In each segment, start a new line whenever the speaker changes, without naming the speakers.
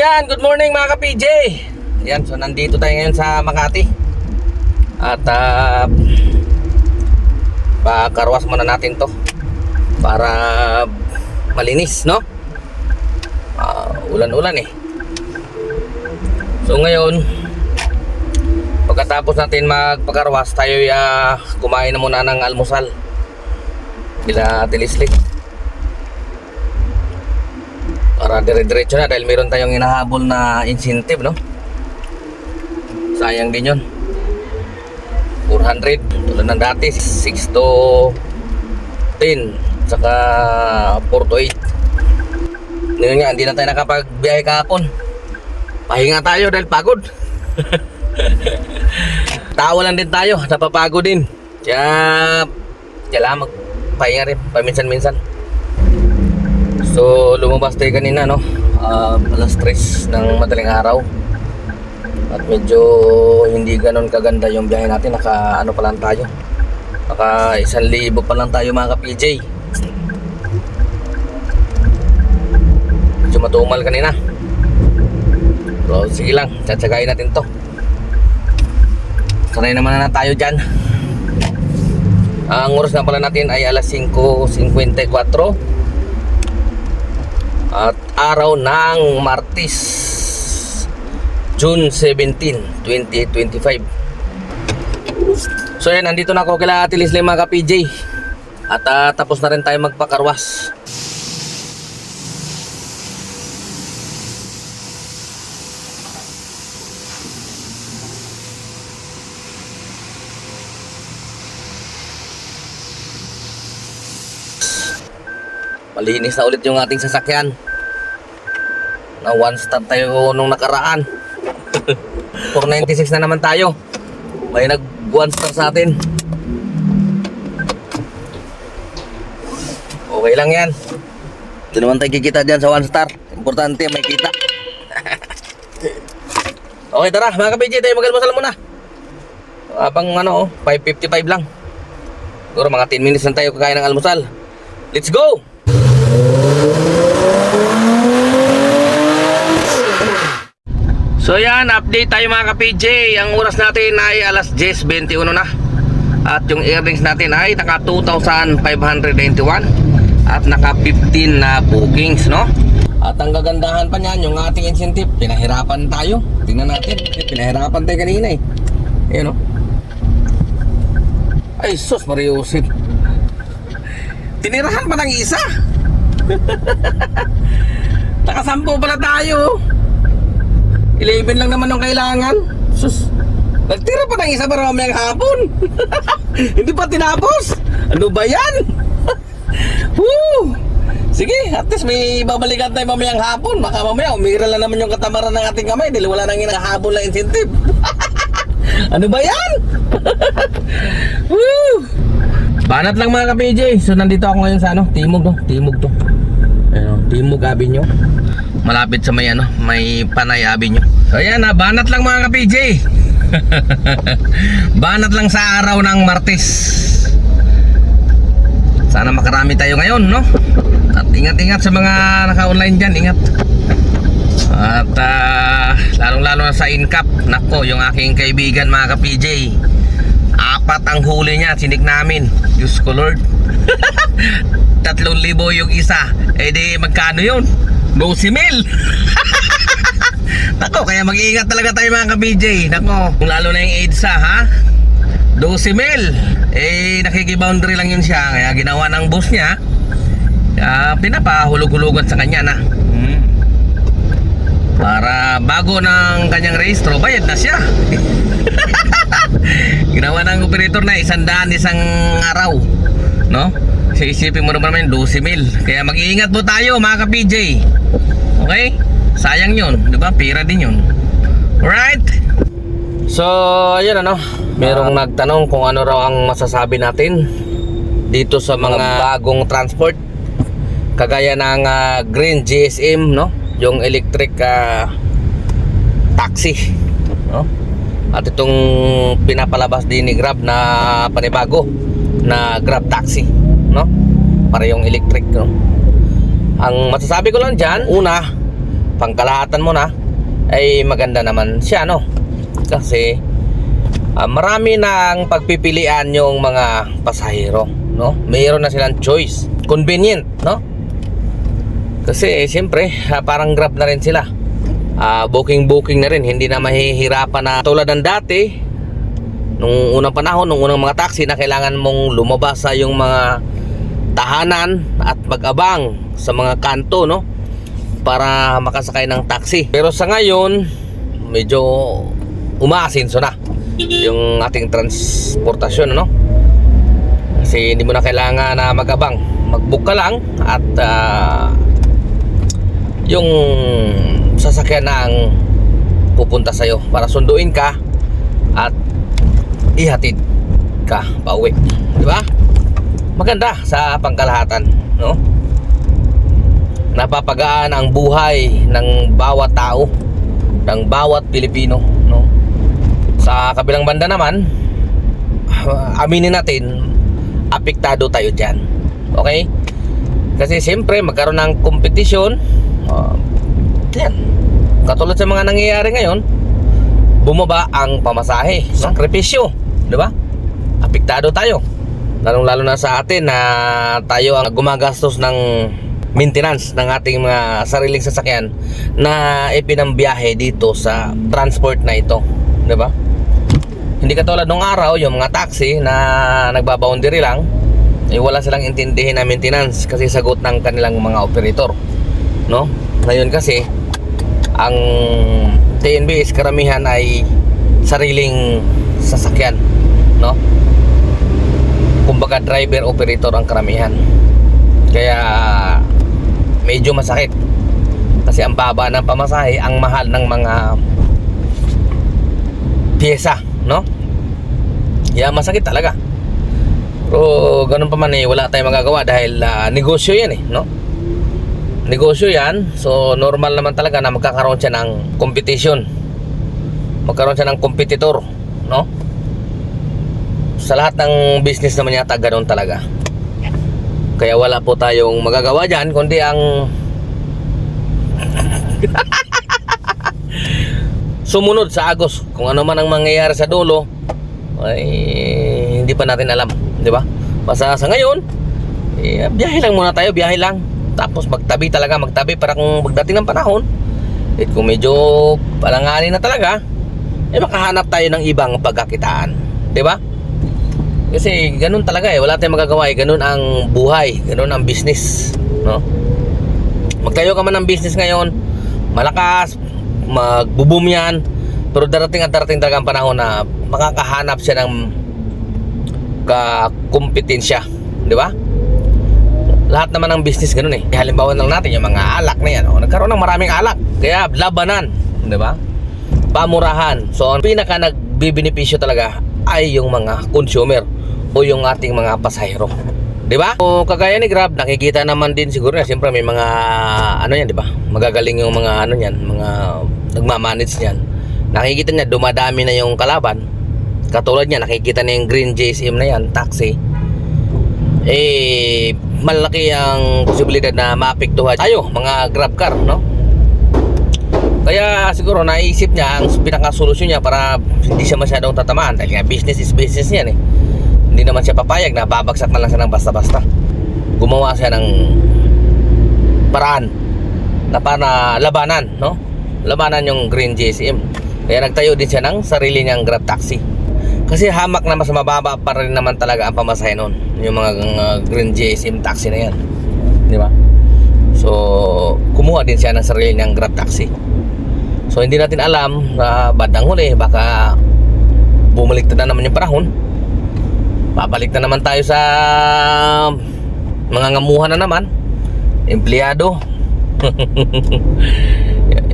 yan, good morning mga ka-PJ. Yan, so nandito tayo ngayon sa Makati. At pakarwas muna natin to para malinis, no? Ulan-ulan eh. So ngayon, pagkatapos natin magpakarwas, tayo kumain na muna ng almusal bila tilislik para dire-diretso na dahil meron tayong hinahabol na incentive, no? Sayang din yun, 400 tulad ng dati 6 to 10 saka 4 to 8. Ngayon nga hindi na tayo nakapagbiyahe kahapon, pahinga tayo dahil pagod. Tawa lang din tayo, napapagod din, kaya kailangan magpahinga rin paminsan-minsan. So lumabas tayo kanina, no? Alas 3 ng madaling araw. At medyo hindi ganon kaganda yung biyahe natin. Naka ano pa lang tayo, naka 1,000 pa lang tayo mga ka-PJ. Medyo matumal kanina. So sige lang, tsatsagayin natin to. Sanay naman na tayo dyan. Ang oras na pala natin ay alas 5:54 at araw ng Martes, June 17, 2025. So yan, nandito na ako kila Ate Leslie mga ka-PJ. At tapos na rin tayo magpakarwas. Malinis na ulit yung ating sasakyan. Na one star tayo nung nakaraan. 496 na naman tayo. May nag one star sa atin. Okay lang yan. Ito naman tayo kikita dyan sa one star. Importante may kita. Okay, tara mga ka-PJ, tayo mag-almusal muna. Abang 5:55 lang. Siguro mga 10 minutes lang tayo kakain ng almusal. Let's go! So yan, update tayo mga ka-PJ. Ang oras natin ay alas 10:21 na. At yung earnings natin ay naka 2,591 at naka 15 na bookings, no? At ang gagandahan pa niyan, yung ating incentive, pinahirapan tayo. Tingnan natin, pinahirapan tayo kanina eh. Ayan, no? Ay sus Mariusip, tinirahan pa ng isa. Nakasampo pala tayo. 11 lang naman ang kailangan. Sus, nagtira pa ng isa para mamayang hapon. Hindi pa tinapos. Ano ba yan? Woo! Sige, at least may babalikan tayo mamayang hapon. Baka mamaya umira lang naman yung katamaran ng ating kamay dahil wala nang hinahabol na incentive. Ano ba yan? Woo! Banat lang mga ka-PJ. So nandito ako ngayon sa Timog, no? Timog to. Ayun, Timog Avenue. Malapit sa may Panay Avenue. So ayan, banat lang mga ka-PJ. Banat lang sa araw ng Martes. Sana makarami tayo ngayon, no? At ingat-ingat sa mga naka-online dyan, ingat. At lalong-lalo na sa Incap. Nako, yung aking kaibigan mga ka-PJ, 4 ang huli niya, sinik namin. Diyos ko Lord. 3,000 yung isa. Eh di magkano yun? 12,000. Nako, kaya mag-iingat talaga tayo mga ka-PJ. Nako, lalo na yung EDSA, ha? 12,000. Eh nakiki-boundary lang yun siya. Kaya ginawa ng boss niya, pinapahulog-hulugan sa kanya na para bago ng kanyang rehistro, bayad na siya. Ginawa ng operator na 100 isang araw, no? So isipin mo naman 12,000. Kaya mag-iingat po tayo mga ka-PJ. Okay? Sayang yun, di ba? Pira din yun. Alright? So ayun, merong nagtanong kung ano raw ang masasabi natin dito sa mga bagong transport kagaya ng Green GSM, no? Yung electric taxi, no? At itong pinapalabas din ni Grab na panibago na Grab taxi, no? Para yung electric, no? Ang masasabi ko lang dyan, una, pangkalahatan mo na, ay maganda naman siya, no? Kasi marami ng pagpipilian yung mga pasahero, no? Mayroon na silang choice, convenient, no? Kasi siyempre parang Grab na rin sila, booking na rin, hindi na mahihirapan na tulad ng dati nung unang panahon, nung unang mga taxi na kailangan mong lumabas sa yung mga tahanan at mag-abang sa mga kanto, no, para makasakay ng taxi. Pero sa ngayon medyo umaasinso na yung ating transportasyon, no? Kasi hindi mo na kailangan na mag-abang, mag-book ka lang at yung sasakyan na ang pupunta sa'yo para sunduin ka at ihatid ka pauwi, di ba? Maganda sa pangkalahatan, no? Napapagaan ang buhay ng bawat tao, ng bawat Pilipino, no? Sa kabilang banda naman, aminin natin, apektado tayo dyan, okay? Kasi siyempre magkaroon ng kompetisyon. Yan, katulad sa mga nangyayari ngayon, bumaba ang pamasahe, sakripisyo, di ba? Apektado tayo, lalong-lalo na sa atin na tayo ang gumagastos ng maintenance ng ating mga sariling sasakyan na ipinambiyahe dito sa transport na ito, di ba? Hindi katulad nung araw, yung mga taxi na nagbaboundary lang, wala silang intindihin na maintenance kasi sagot ng kanilang mga operator, no? Ngayon kasi ang TNB is karamihan ay sariling sasakyan, no? Kumbaga driver operator ang karamihan. Kaya medyo masakit kasi ang baba ng pamasahe, ang mahal ng mga pyesa, no? Kaya masakit talaga. Pero ganun pa man wala tayong magagawa dahil negosyo yan, no? Negosyo yan, so normal naman talaga na magkakaroon siya ng competition, magkaroon siya ng competitor, no? Sa lahat ng business naman yata ganun talaga. Kaya wala po tayong magagawa dyan kundi ang sumunod sa agos. Kung ano man ang mangyayari sa dulo ay hindi pa natin alam, di ba? Basta sa ngayon biyahe lang muna tayo, biyahe lang. Tapos magtabi para kung magdating ng panahon, kung medyo palanganin na talaga, makahanap tayo ng ibang pagkakitaan, di ba? Kasi ganun talaga wala tayong magagawa, ganun ang buhay, ganun ang business, no? Magtayo ka man ng business ngayon, malakas, magbo-boom yan, pero darating talaga ang panahon na makakahanap siya ng kakumpetensya, di ba? Lahat naman ng business ganun Halimbawa lang natin yung mga alak na yan, nagkaroon ng maraming alak, kaya labanan, di ba? Pamurahan. So ang pinaka nagbibenepisyo talaga ay yung mga consumer o yung ating mga pasahero, di ba? So kagaya ni Grab, nakikita naman din siguro na siyempre may mga ano yan, di ba? Magagaling yung mga ano yan, mga nagmamanage niyan. Nakikita niya dumadami na yung kalaban. Katulad niya, nakikita na yung green JSM na yan, taxi. Malaki ang posibilidad na maapektuhan tayo mga Grab car, no? Kaya siguro naisip niya ang pinakasolusyon niya para hindi siya masyadong tatamaan, dahil nga business is business yan Hindi naman siya papayag na babagsak na lang siya ng basta-basta. Gumawa siya ng paraan na para labanan, no? Labanan yung green JSM. Kaya nagtayo din siya ng sarili niyang Grab taxi. Kasi hamak na mas mababa pa rin naman talaga ang pamasahe nun, yung mga green JSM taxi na yan, di ba? So kumuha din siya ng sarili niyang Grab taxi. So hindi natin alam na bandang huli baka bumalik na naman yung panahon, babalik na naman tayo sa mga ngamuhan na naman, empleyado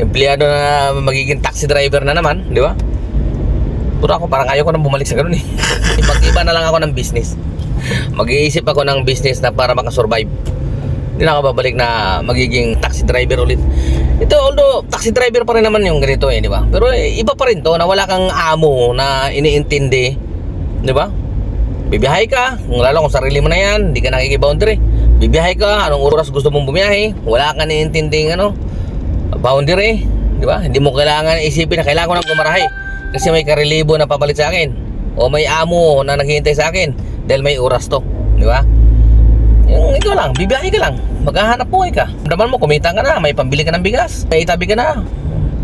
empleyado na magiging taxi driver na naman, di ba? Pero ako parang ayaw ko nang bumalik sa ganun Mag-iba na lang ako ng business. Mag-iisip ako ng business na para makasurvive. Hindi na ako babalik na magiging taxi driver ulit. Ito, although taxi driver pa rin naman yung ganito di ba? Pero iba pa rin to na wala kang amo na iniintindi, di ba? Bibiyahe ka, lalo kung sarili mo na yan, hindi ka nakikiboundary. Bibiyahe ka, anong oras gusto mong bumiyahe, wala kang iniintinding boundary, di ba? Hindi mo kailangan isipin na kailangan ko nang gumarahe kasi may karelibo na papalit sa akin o may amo na naghihintay sa akin dahil may oras to, di ba? Yung ikaw lang, bibiyahe ka lang, maghahanap buhay ka. Daman mo, kumita ka na, may pambili ka ng bigas, may itabi ka na,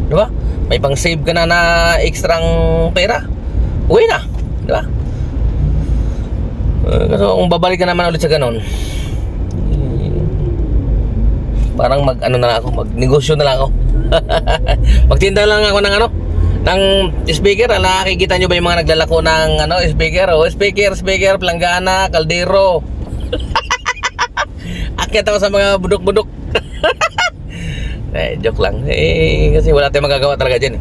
di ba? May pang save ka na ekstrang pera, uwi na, di ba? Kasi kung babalik ka naman ulit sa ganun, parang mag negosyo na lang ako. Magtinda lang ako ng ng speaker. Nakikita nyo ba yung mga naglalako ng speaker? Speaker, planggana, kaldero. Akyat ako sa mga budok-budok. Joke lang. Kasi wala tayong magagawa talaga dyan.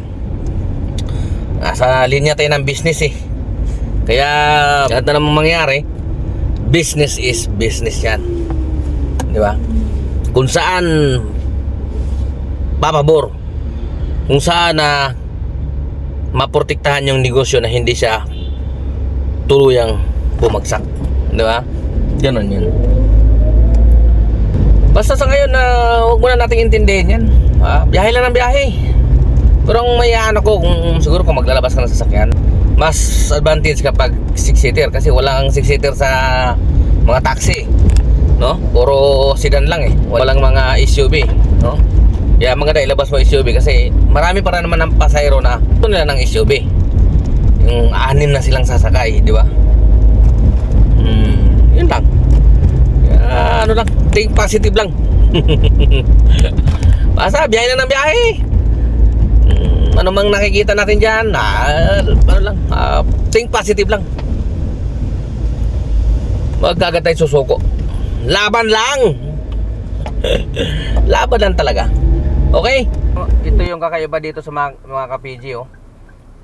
Nasa linya tayo ng business Kaya lahat na namang mangyari, business is business yan. Di ba? Kung saan papabor, kung saan maprotektahan yung negosyo na hindi siya tuluyang bumagsak, di ba? Ganon yun. Basta sa ngayon huwag muna nating intindihin yan. Biyahe lang ng biyahe. Pero ang mayaan ako, siguro kung maglalabas ka ng sasakyan, mas advantage kapag 6-seater kasi walang 6-seater sa mga taxi, no? Puro sedan lang walang mga SUV, no? Kaya maganda ilabas mo SUV kasi marami para naman ng pasahero na gusto nila ng SUV. Yung 6 na silang sasakay, di ba? Yun lang. Kaya, lang, think positive lang. Basta biyahe na ng biyahe. Ano mang nakikita natin dyan, think positive lang. Magkagat tayo susuko. Laban lang. Laban lang talaga. Okay? Ito yung kakaiba dito sa mga ka-PG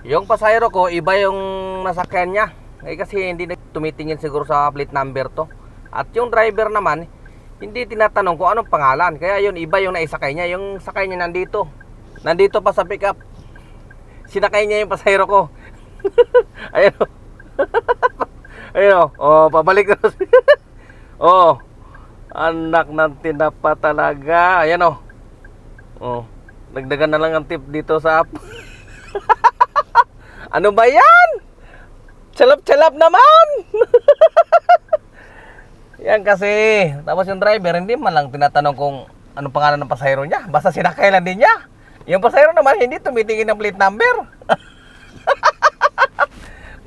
Yung pasahero ko, iba yung nasakyan niya. Kasi hindi na tumitingin siguro sa plate number to. At yung driver naman, hindi tinatanong kung anong pangalan. Kaya yun, iba yung naisakay niya. Yung sakay niya nandito. Nandito pa sa pickup. Sinakay niya yung pasahero ko. Ayun Ayun pabalik na. Anak ng tinapa talaga. Ayan dagdagan na lang ang tip dito sa app. Ano ba yan? Chalap-chalap naman. Yan kasi. Tapos yung driver hindi man lang tinatanong kung anong pangalan ng pasahero niya. Basta sinakay lang din niya. Yung pasahero naman hindi tumitingin ng plate number.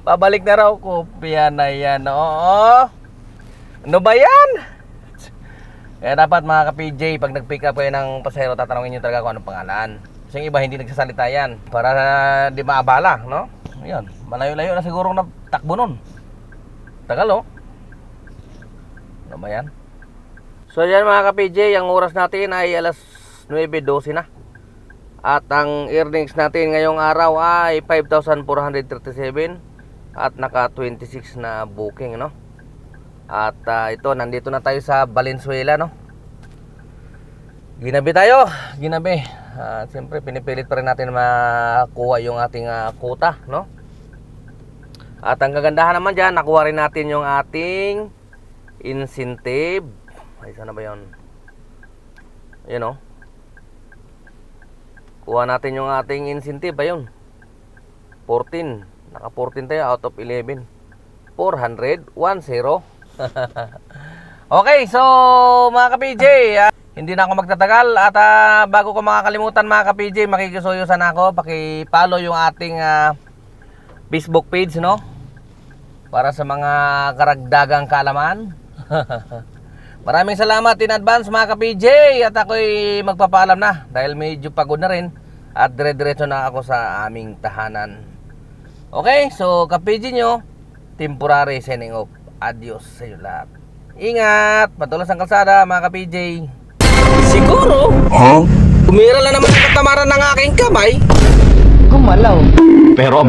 Babalik na raw. Kopya na yan. Ano ba yan? Kaya dapat mga ka-PJ, pag nag-pick up kayo ng pasahero, tatanungin nyo talaga kung anong pangalan. Kasi yung iba hindi nagsasalita yan. Para di maabala, no? Ayan, malayo-layo na siguro na takbo nun. Tagal Ano ba yan? So yan mga ka-PJ, ang oras natin ay alas 9:12 na. At ang earnings natin ngayong araw ay 5,437 at naka 26 na booking, no? At ito, nandito na tayo sa Valenzuela, no? Ginabi tayo, ginabi. Siyempre, pinipilit pa rin natin makuha yung ating quota, no? At ang kagandahan naman dyan, nakuha rin natin yung ating incentive. Ay, sana ba yun? Ayan, kuha natin yung ating incentive, ayun. 14. Naka 14 tayo out of 11. 400, 10. Okay, so mga ka-PJ, hindi na ako magtatagal. At bago ko makakalimutan mga ka-PJ, makikisuyosan ako. Paki-follow yung ating Facebook page, no? Para sa mga karagdagang kaalaman. Maraming salamat in advance mga ka-PJ. At ako'y magpapaalam na dahil medyo pagod na rin. At dire-diretso na ako sa aming tahanan. Okay, so ka-PJ nyo, temporary signing off. Adios sa inyo lahat. Ingat, patulas ang kalsada mga ka-PJ. Siguro umira lang naman ang katamaran ng aking kamay.
Gumalaw.
Pero